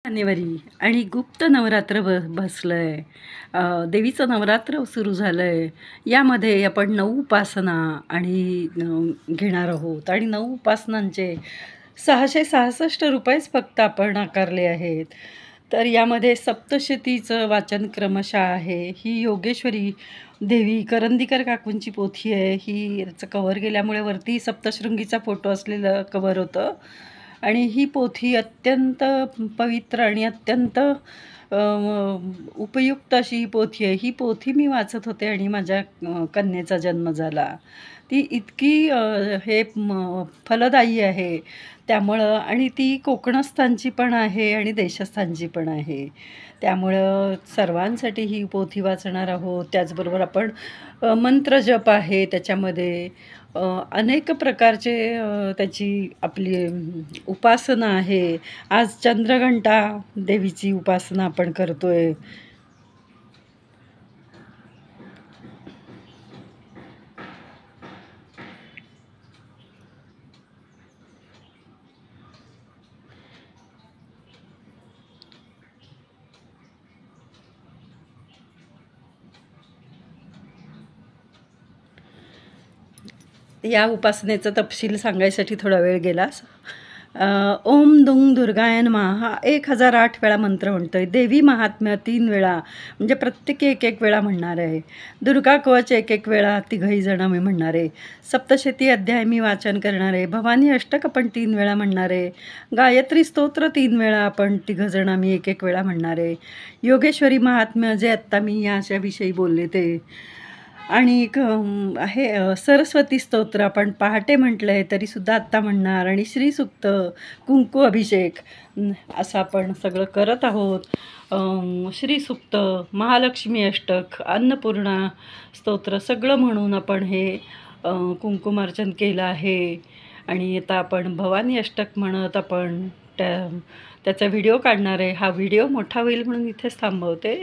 जानेवारी आणि गुप्त नवरात्र बसलंय. देवीचं नवरात्र सुरू झालंय. यामध्ये आपण 9 उपासना आणि घेणार आहोत आणि 9 उपासनांचे 666 रुपयेच फक्त आपण आकारले आहेत. तर यामध्ये सप्तशतीचं वाचन क्रमशः आहे. ही योगेश्वरी देवी करंदीकर काकूंची पोथी आहे. ही याचं कव्हर गेल्यामुळे वरती सप्तशृंगीचा फोटो असलेलं कव्हर होतं. आणि ही पोथी अत्यंत पवित्र आणि अत्यंत उपयुक्त अशी ही पोथी आहे. ही पोथी मी वाचत होते आणि माझ्या कन्येचा जन्म झाला. ती इतकी फलदायी आहे. त्यामुळं आणि ती कोकणस्थांची पण आहे आणि देशस्थांची पण आहे. त्यामुळं सर्वांसाठी ही पोथी वाचणार आहोत. त्याचबरोबर आपण मंत्रजप आहे त्याच्यामध्ये. अनेक प्रकारचे त्याची आपली उपासना आहे. आज चंद्रघंटा देवीची उपासना आपण करतोय. या उपासनेचा तपशील सांगायसाठी थोडा वेळ गेला. ओम दुंग दुर्गाय नमः हा 1008 वेळा मंत्र म्हणतोय. देवी महात्म्य 3 वेळा, म्हणजे प्रत्येकी 1 वेळा म्हणणार आहे. दुर्गा कवच 1 वेळा, तिघही जण मी म्हणणार आहे. सप्तशती अध्याय मी वाचन करणार आहे. भवानी अष्टक आपण 3 वेळा म्हणणार आहे. गायत्री स्तोत्र 3 वेळा आपण तिघजण आम्ही 1 वेळा म्हणणार आहे. योगेश्वरी महात्म्य जे आत्ता मी याच्याविषयी बोलले ते, आणि आहे सरस्वती स्तोत्र आपण पहाटे म्हटलं आहे तरीसुद्धा आत्ता म्हणणार, आणि श्रीसूक्त, कुंकू अभिषेक असं आपण सगळं करत आहोत. श्रीसूक्त, महालक्ष्मी अष्टक, अन्नपूर्णा स्तोत्र सगळं म्हणून आपण हे कुंकुमार्चन केलं आहे. आणि आता आपण भवानी अष्टक म्हणत आपण त्याचा व्हिडिओ काढणार आहे. हा व्हिडिओ मोठा होईल म्हणून इथेच थांबवते.